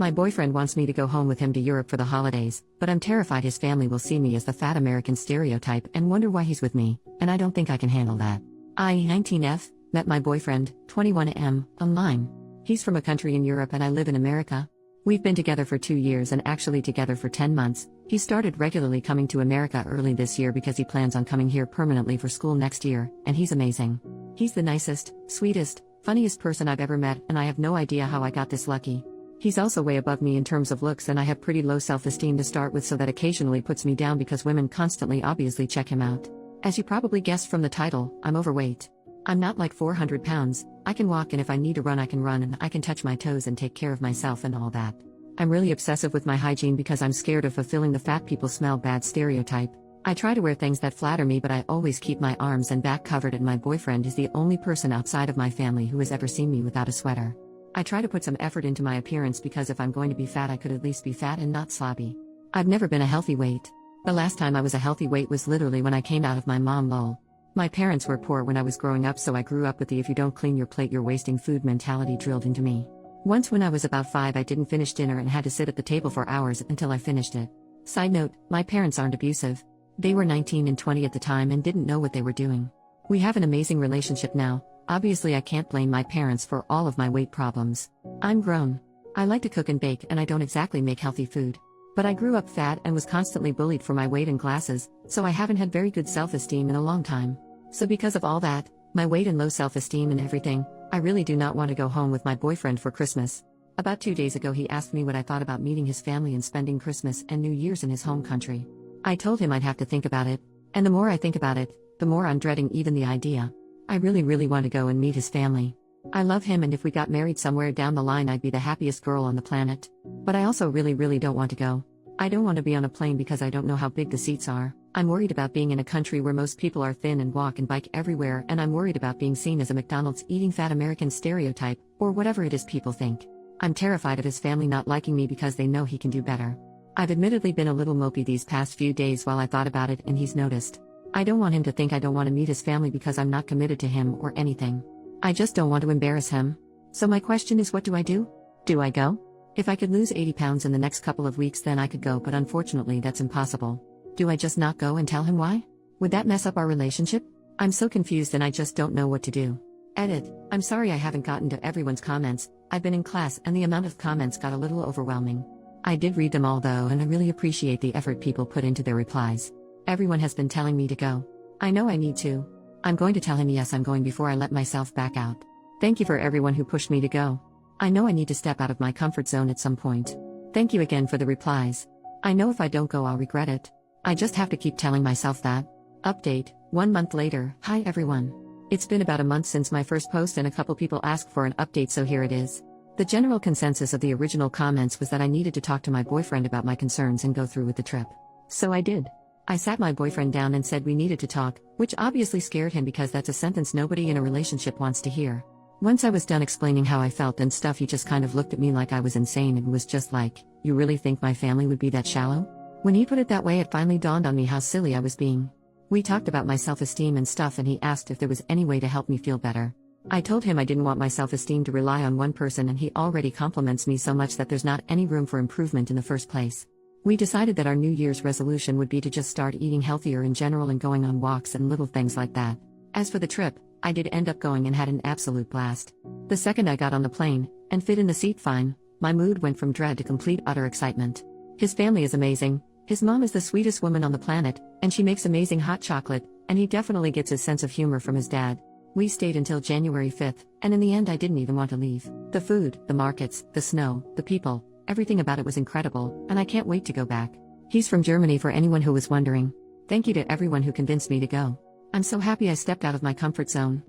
My boyfriend wants me to go home with him to Europe for the holidays, but I'm terrified his family will see me as the fat American stereotype and wonder why he's with me, and I don't think I can handle that. I, 19F, met my boyfriend, 21M, online. He's from a country in Europe and I live in America. We've been together for 2 years and actually together for 10 months. He started regularly coming to America early this year because he plans on coming here permanently for school next year, and he's amazing. He's the nicest, sweetest, funniest person I've ever met, and I have no idea how I got this lucky. He's also way above me in terms of looks, and I have pretty low self-esteem to start with, so that occasionally puts me down because women constantly obviously check him out. As you probably guessed from the title, I'm overweight. I'm not like 400 pounds, I can walk, and if I need to run I can run, and I can touch my toes and take care of myself and all that. I'm really obsessive with my hygiene because I'm scared of fulfilling the fat people smell bad stereotype. I try to wear things that flatter me, but I always keep my arms and back covered, and my boyfriend is the only person outside of my family who has ever seen me without a sweater. I try to put some effort into my appearance because if I'm going to be fat I could at least be fat and not slobby. I've never been a healthy weight. The last time I was a healthy weight was literally when I came out of my mom lol. My parents were poor when I was growing up, so I grew up with the if you don't clean your plate you're wasting food mentality drilled into me. Once when I was about 5 I didn't finish dinner and had to sit at the table for hours until I finished it. Side note, my parents aren't abusive. They were 19 and 20 at the time and didn't know what they were doing. We have an amazing relationship now. Obviously I can't blame my parents for all of my weight problems. I'm grown. I like to cook and bake, and I don't exactly make healthy food. But I grew up fat and was constantly bullied for my weight and glasses, so I haven't had very good self-esteem in a long time. So because of all that, my weight and low self-esteem and everything, I really do not want to go home with my boyfriend for Christmas. About 2 days ago he asked me what I thought about meeting his family and spending Christmas and New Year's in his home country. I told him I'd have to think about it, and the more I think about it, the more I'm dreading even the idea. I really want to go and meet his family. I love him, and if we got married somewhere down the line I'd be the happiest girl on the planet. But I also really don't want to go. I don't want to be on a plane because I don't know how big the seats are. I'm worried about being in a country where most people are thin and walk and bike everywhere, and I'm worried about being seen as a McDonald's eating fat American stereotype, or whatever it is people think. I'm terrified of his family not liking me because they know he can do better. I've admittedly been a little mopey these past few days while I thought about it, and he's noticed. I don't want him to think I don't want to meet his family because I'm not committed to him or anything. I just don't want to embarrass him. So my question is, what do I do? Do I go? If I could lose 80 pounds in the next couple of weeks then I could go, but unfortunately that's impossible. Do I just not go and tell him why? Would that mess up our relationship? I'm so confused and I just don't know what to do. Edit. I'm sorry I haven't gotten to everyone's comments. I've been in class and the amount of comments got a little overwhelming. I did read them all though, and I really appreciate the effort people put into their replies. Everyone has been telling me to go. I know I need to. I'm going to tell him yes I'm going before I let myself back out. Thank you for everyone who pushed me to go. I know I need to step out of my comfort zone at some point. Thank you again for the replies. I know if I don't go I'll regret it. I just have to keep telling myself that. Update, 1 month later. Hi everyone. It's been about a month since my first post and a couple people asked for an update, so here it is. The general consensus of the original comments was that I needed to talk to my boyfriend about my concerns and go through with the trip. So I did. I sat my boyfriend down and said we needed to talk, which obviously scared him because that's a sentence nobody in a relationship wants to hear. Once I was done explaining how I felt and stuff, he just kind of looked at me like I was insane and was just like, "You really think my family would be that shallow?" When he put it that way it finally dawned on me how silly I was being. We talked about my self-esteem and stuff and he asked if there was any way to help me feel better. I told him I didn't want my self-esteem to rely on one person, and he already compliments me so much that there's not any room for improvement in the first place. We decided that our New Year's resolution would be to just start eating healthier in general and going on walks and little things like that. As for the trip, I did end up going and had an absolute blast. The second I got on the plane, and fit in the seat fine, my mood went from dread to complete utter excitement. His family is amazing. His mom is the sweetest woman on the planet, and she makes amazing hot chocolate, and he definitely gets his sense of humor from his dad. We stayed until January 5th, and in the end I didn't even want to leave. The food, the markets, the snow, the people, everything about it was incredible, and I can't wait to go back. He's from Germany for anyone who was wondering. Thank you to everyone who convinced me to go. I'm so happy I stepped out of my comfort zone.